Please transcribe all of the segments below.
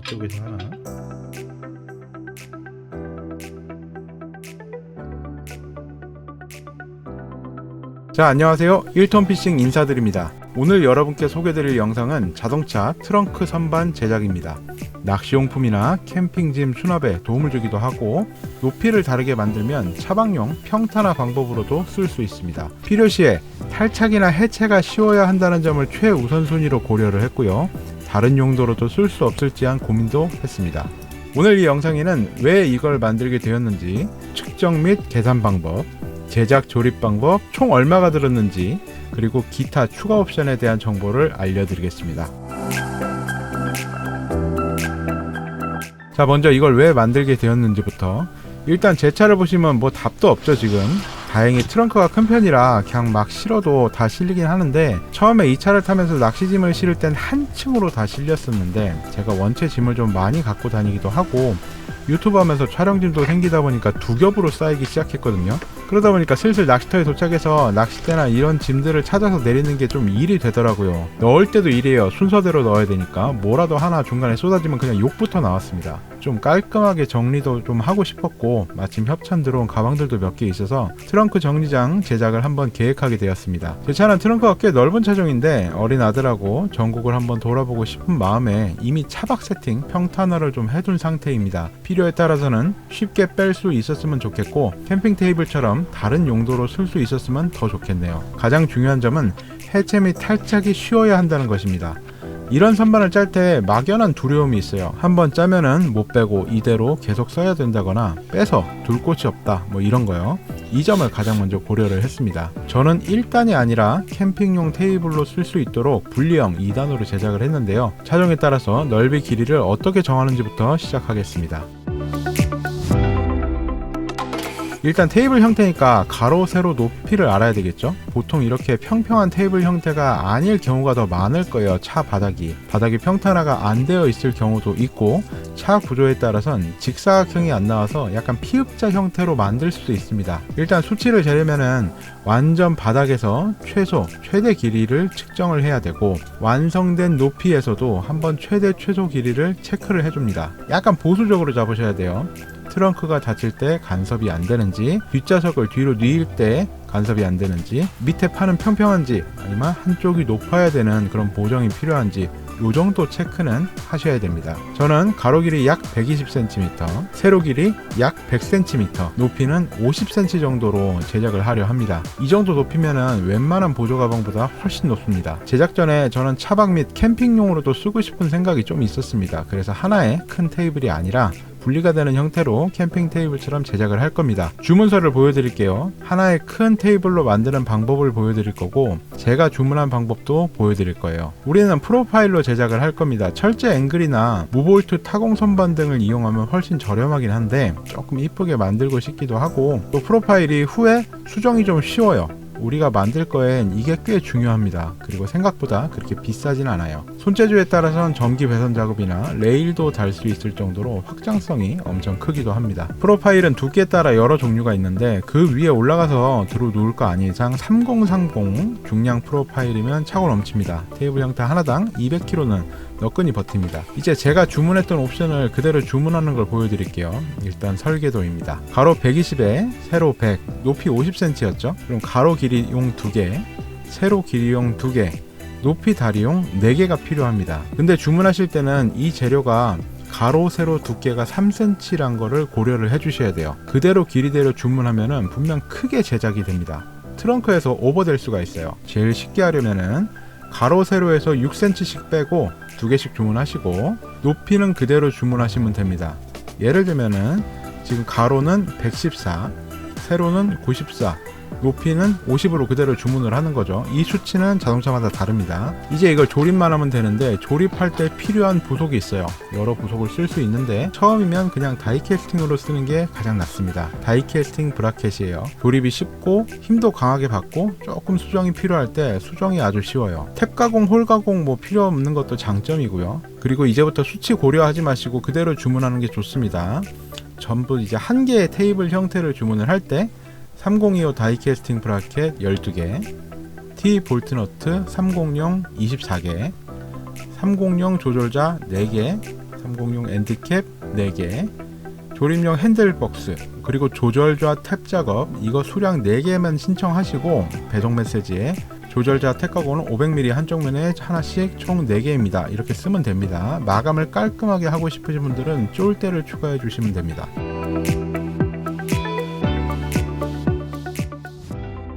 이쪽에서 하나. 자, 안녕하세요. 1톤 피싱 인사드립니다. 오늘 여러분께 소개드릴 영상은 자동차 트렁크 선반 제작입니다. 낚시용품이나 캠핑짐 수납에 도움을 주기도 하고 높이를 다르게 만들면 차박용 평탄화 방법으로도 쓸 수 있습니다. 필요시에 탈착이나 해체가 쉬워야 한다는 점을 최우선순위로 고려를 했고요. 다른 용도로도 쓸 수 없을지 한 고민도 했습니다. 오늘 이 영상에는 왜 이걸 만들게 되었는지, 측정 및 계산 방법, 제작 조립 방법, 총 얼마가 들었는지, 그리고 기타 추가 옵션에 대한 정보를 알려드리겠습니다. 자, 먼저 이걸 왜 만들게 되었는지부터. 일단 제 차를 보시면 뭐 답도 없죠. 지금 다행히 트렁크가 큰 편이라 그냥 막 실어도 다 실리긴 하는데, 처음에 이 차를 타면서 낚시짐을 실을 땐 한 층으로 다 실렸었는데, 제가 원체 짐을 좀 많이 갖고 다니기도 하고 유튜브 하면서 촬영짐도 생기다 보니까 두 겹으로 쌓이기 시작했거든요. 그러다 보니까 슬슬 낚시터에 도착해서 낚싯대나 이런 짐들을 찾아서 내리는 게 좀 일이 되더라고요. 넣을 때도 일이에요. 순서대로 넣어야 되니까. 뭐라도 하나 중간에 쏟아지면 그냥 욕부터 나왔습니다. 좀 깔끔하게 정리도 좀 하고 싶었고, 마침 협찬 들어온 가방들도 몇 개 있어서 트렁크 정리장 제작을 한번 계획하게 되었습니다. 제 차는 트렁크가 꽤 넓은 차종인데 어린 아들하고 전국을 한번 돌아보고 싶은 마음에 이미 차박 세팅 평탄화를 좀 해둔 상태입니다. 필요에 따라서는 쉽게 뺄 수 있었으면 좋겠고, 캠핑 테이블처럼 다른 용도로 쓸 수 있었으면 더 좋겠네요. 가장 중요한 점은 해체 및 탈착이 쉬워야 한다는 것입니다. 이런 선반을 짤 때 막연한 두려움이 있어요. 한번 짜면은 못 빼고 이대로 계속 써야 된다거나 빼서 둘 곳이 없다, 뭐 이런 거요. 이 점을 가장 먼저 고려를 했습니다. 저는 1단이 아니라 캠핑용 테이블로 쓸 수 있도록 분리형 2단으로 제작을 했는데요. 차종에 따라서 넓이 길이를 어떻게 정하는지부터 시작하겠습니다. 일단 테이블 형태니까 가로, 세로 높이를 알아야 되겠죠. 보통 이렇게 평평한 테이블 형태가 아닐 경우가 더 많을 거예요. 차 바닥이 평탄화가 안 되어 있을 경우도 있고, 차 구조에 따라선 직사각형이 안 나와서 약간 피읍자 형태로 만들 수도 있습니다. 일단 수치를 재려면은 완전 바닥에서 최대 길이를 측정을 해야 되고, 완성된 높이에서도 한번 최소 길이를 체크를 해줍니다. 약간 보수적으로 잡으셔야 돼요. 트렁크가 닫힐 때 간섭이 안 되는지, 뒷좌석을 뒤로 뉘을 때 간섭이 안 되는지, 밑에 판은 평평한지, 아니면 한쪽이 높아야 되는 그런 보정이 필요한지, 요 정도 체크는 하셔야 됩니다. 저는 가로 길이 약 120cm, 세로 길이 약 100cm, 높이는 50cm 정도로 제작을 하려 합니다. 이 정도 높이면은 웬만한 보조 가방보다 훨씬 높습니다. 제작 전에 저는 차박 및 캠핑용으로도 쓰고 싶은 생각이 좀 있었습니다. 그래서 하나의 큰 테이블이 아니라 분리가 되는 형태로 캠핑 테이블처럼 제작을 할 겁니다. 주문서를 보여드릴게요. 하나의 큰 테이블로 만드는 방법을 보여드릴 거고, 제가 주문한 방법도 보여드릴 거예요. 우리는 프로파일로 제작을 할 겁니다. 철제 앵글이나 무볼트 타공 선반 등을 이용하면 훨씬 저렴하긴 한데 조금 이쁘게 만들고 싶기도 하고, 또 프로파일이 후에 수정이 좀 쉬워요. 우리가 만들 거엔 이게 꽤 중요합니다. 그리고 생각보다 그렇게 비싸진 않아요. 손재주에 따라서는 전기 배선 작업이나 레일도 달 수 있을 정도로 확장성이 엄청 크기도 합니다. 프로파일은 두께에 따라 여러 종류가 있는데, 그 위에 올라가서 들어 놓을 거 아닌 이상 3030 중량 프로파일이면 차고 넘칩니다. 테이블 형태 하나당 200kg는 너끈히 버팁니다. 이제 제가 주문했던 옵션을 그대로 주문하는 걸 보여드릴게요. 일단 설계도입니다. 가로 120에 세로 100, 높이 50cm였죠. 그럼 가로 길이용 2개, 세로 길이용 2개, 높이 다리용 4개가 필요합니다. 근데 주문하실 때는 이 재료가 가로, 세로 두께가 3cm란 거를 고려를 해주셔야 돼요. 그대로 길이대로 주문하면은 분명 크게 제작이 됩니다. 트렁크에서 오버될 수가 있어요. 제일 쉽게 하려면은 가로, 세로에서 6cm씩 빼고 2개씩 주문하시고, 높이는 그대로 주문하시면 됩니다. 예를 들면은 지금 가로는 114, 세로는 94, 높이는 50으로 그대로 주문을 하는 거죠. 이 수치는 자동차마다 다릅니다. 이제 이걸 조립만 하면 되는데, 조립할 때 필요한 부속이 있어요. 여러 부속을 쓸 수 있는데 처음이면 그냥 다이캐스팅으로 쓰는 게 가장 낫습니다. 다이캐스팅 브라켓이에요. 조립이 쉽고 힘도 강하게 받고, 조금 수정이 필요할 때 수정이 아주 쉬워요. 탭 가공, 홀 가공 뭐 필요 없는 것도 장점이고요. 그리고 이제부터 수치 고려하지 마시고 그대로 주문하는 게 좋습니다. 전부 이제 한 개의 테이블 형태를 주문을 할 때 3025 다이캐스팅 브라켓 12개, T 볼트너트 300 24개, 300 조절자 4개, 306 엔드캡 4개, 조립용 핸들박스, 그리고 조절좌 탭 작업, 이거 수량 4개만 신청하시고 배송 메시지에 조절좌 탭가고는 500mm 한쪽 면에 하나씩 총 4개입니다. 이렇게 쓰면 됩니다. 마감을 깔끔하게 하고 싶으신 분들은 쫄대를 추가해 주시면 됩니다.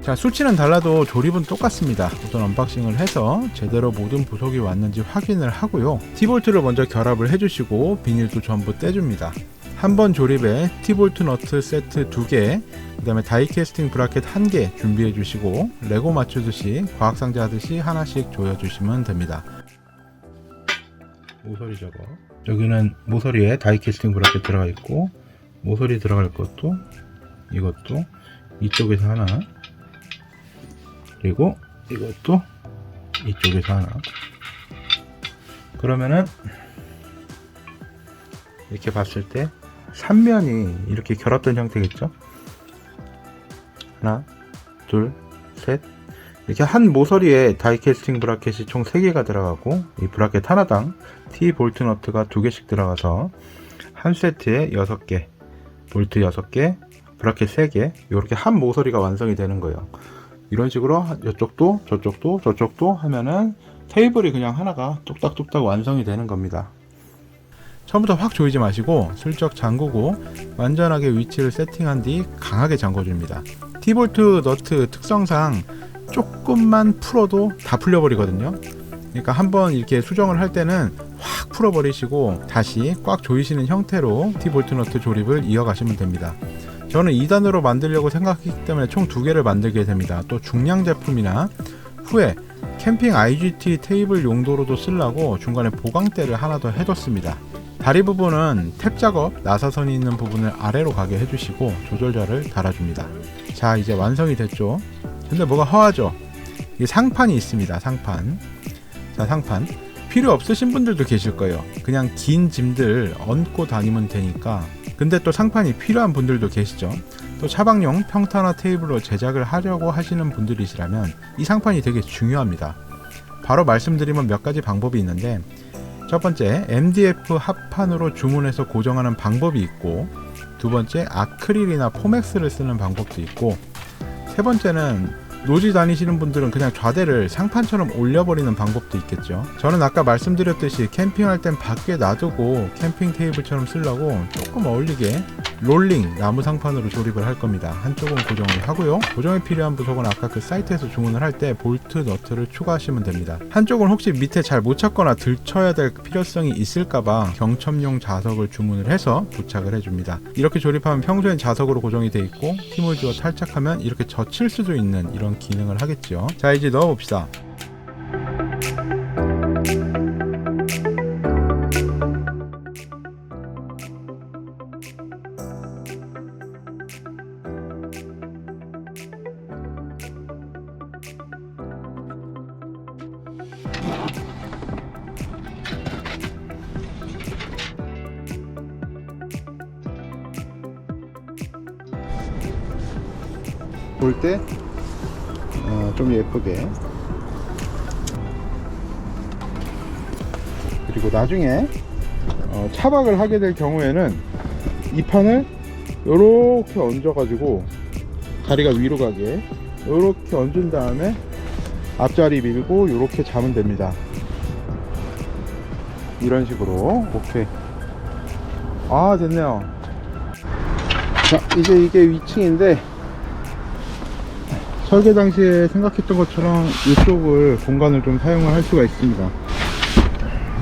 자, 수치는 달라도 조립은 똑같습니다. 우선 언박싱을 해서 제대로 모든 부속이 왔는지 확인을 하고요. T볼트를 먼저 결합을 해주시고 비닐도 전부 떼줍니다. 한번 조립에 T볼트 너트 세트 2개, 그 다음에 다이캐스팅 브라켓 1개 준비해 주시고 레고 맞추듯이 과학상자 하듯이 하나씩 조여주시면 됩니다. 모서리 작업, 여기는 모서리에 다이캐스팅 브라켓 들어가 있고 모서리 들어갈 것도 이것도 이쪽에서 하나, 그리고 이것도 이쪽에서 하나. 그러면은 이렇게 봤을 때 3면이 이렇게 결합된 형태겠죠. 하나, 둘, 셋. 이렇게 한 모서리에 다이캐스팅 브라켓이 총 3개가 들어가고 이 브라켓 하나당 T볼트 너트가 2개씩 들어가서 한 세트에 6개, 볼트 6개, 브라켓 3개, 이렇게 한 모서리가 완성이 되는 거예요. 이런 식으로 이쪽도 저쪽도 저쪽도 하면은 테이블이 그냥 하나가 뚝딱뚝딱 완성이 되는 겁니다. 처음부터 확 조이지 마시고 슬쩍 잠그고 완전하게 위치를 세팅한 뒤 강하게 잠궈줍니다. T볼트 너트 특성상 조금만 풀어도 다 풀려버리거든요. 그러니까 한번 이렇게 수정을 할 때는 확 풀어버리시고 다시 꽉 조이시는 형태로 T볼트 너트 조립을 이어가시면 됩니다. 저는 2단으로 만들려고 생각했기 때문에 총 2개를 만들게 됩니다. 또 중량 제품이나 후에 캠핑 IGT 테이블 용도로도 쓰려고 중간에 보강대를 하나 더 해뒀습니다. 다리 부분은 탭 작업, 나사선이 있는 부분을 아래로 가게 해주시고 조절자를 달아줍니다. 자, 이제 완성이 됐죠. 근데 뭐가 허하죠? 이 상판이 있습니다. 상판. 자, 상판 필요 없으신 분들도 계실 거예요. 그냥 긴 짐들 얹고 다니면 되니까. 근데 또 상판이 필요한 분들도 계시죠. 또 차박용 평탄화 테이블로 제작을 하려고 하시는 분들이시라면 이 상판이 되게 중요합니다. 바로 말씀드리면 몇 가지 방법이 있는데, 첫 번째, MDF 합판으로 주문해서 고정하는 방법이 있고, 두 번째, 아크릴이나 포맥스를 쓰는 방법도 있고, 세 번째는 노지 다니시는 분들은 그냥 좌대를 상판처럼 올려버리는 방법도 있겠죠. 저는 아까 말씀드렸듯이 캠핑할 땐 밖에 놔두고 캠핑 테이블처럼 쓰려고 조금 어울리게 롤링 나무 상판으로 조립을 할 겁니다. 한쪽은 고정을 하고요. 고정에 필요한 부속은 아까 그 사이트에서 주문을 할 때 볼트 너트를 추가하시면 됩니다. 한쪽은 혹시 밑에 잘 못 찾거나 들쳐야 될 필요성이 있을까봐 경첩용 자석을 주문을 해서 부착을 해줍니다. 이렇게 조립하면 평소엔 자석으로 고정이 돼 있고 힘을 주어 탈착하면 이렇게 젖힐 수도 있는 이런 기능을 하겠죠. 자, 이제 넣어봅시다. 볼 때 좀 예쁘게, 그리고 나중에 차박을 하게 될 경우에는 이 판을 이렇게 얹어 가지고 다리가 위로 가게 이렇게 얹은 다음에 앞자리 밀고 이렇게 자면 됩니다. 이런 식으로. 오케이. 아, 됐네요. 자, 이제 이게 위층인데 설계 당시에 생각했던 것처럼 이쪽을 공간을 좀 사용을 할 수가 있습니다.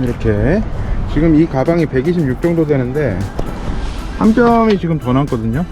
이렇게 지금 이 가방이 126 정도 되는데 한 뼘이 지금 더 남거든요.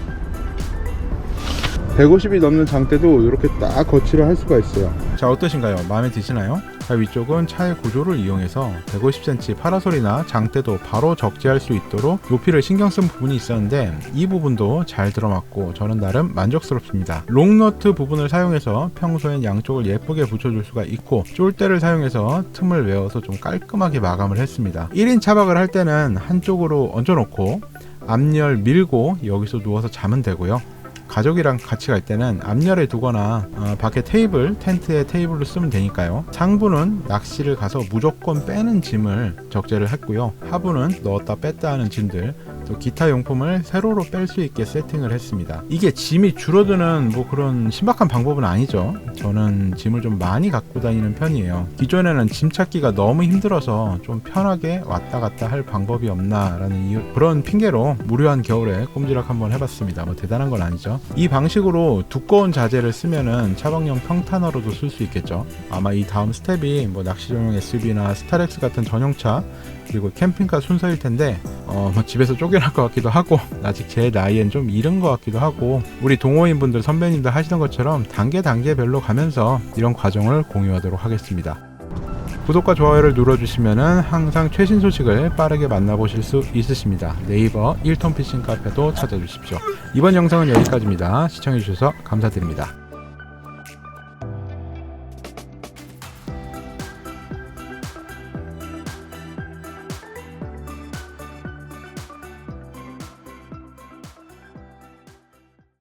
150이 넘는 장대도 이렇게 딱 거치를 할 수가 있어요. 자, 어떠신가요? 마음에 드시나요? 자, 위쪽은 차의 구조를 이용해서 150cm 파라솔이나 장대도 바로 적재할 수 있도록 높이를 신경 쓴 부분이 있었는데 이 부분도 잘 들어맞고 저는 나름 만족스럽습니다. 롱너트 부분을 사용해서 평소엔 양쪽을 예쁘게 붙여줄 수가 있고, 쫄대를 사용해서 틈을 외워서 좀 깔끔하게 마감을 했습니다. 1인 차박을 할 때는 한쪽으로 얹어놓고 앞열 밀고 여기서 누워서 자면 되고요. 가족이랑 같이 갈 때는 앞열에 두거나 밖에 테이블, 텐트에 테이블로 쓰면 되니까요. 상부는 낚시를 가서 무조건 빼는 짐을 적재를 했고요. 하부는 넣었다 뺐다 하는 짐들, 또 기타 용품을 세로로 뺄 수 있게 세팅을 했습니다. 이게 짐이 줄어드는 뭐 그런 신박한 방법은 아니죠. 저는 짐을 좀 많이 갖고 다니는 편이에요. 기존에는 짐 찾기가 너무 힘들어서 좀 편하게 왔다 갔다 할 방법이 없나 라는 이유, 그런 핑계로 무료한 겨울에 꼼지락 한번 해봤습니다. 뭐 대단한 건 아니죠. 이 방식으로 두꺼운 자재를 쓰면은 차박용 평탄화로도 쓸 수 있겠죠. 아마 이 다음 스텝이 뭐 낚시용용 SUV나 스타렉스 같은 전용차, 그리고 캠핑카 순서일 텐데 뭐 집에서 쫓겨날 것 같기도 하고, 아직 제 나이엔 좀 이른 것 같기도 하고, 우리 동호인분들 선배님들 하시던 것처럼 단계별로 가면서 이런 과정을 공유하도록 하겠습니다. 구독과 좋아요를 눌러주시면 항상 최신 소식을 빠르게 만나보실 수 있으십니다. 네이버 1톤 피싱 카페도 찾아주십시오. 이번 영상은 여기까지입니다. 시청해주셔서 감사드립니다.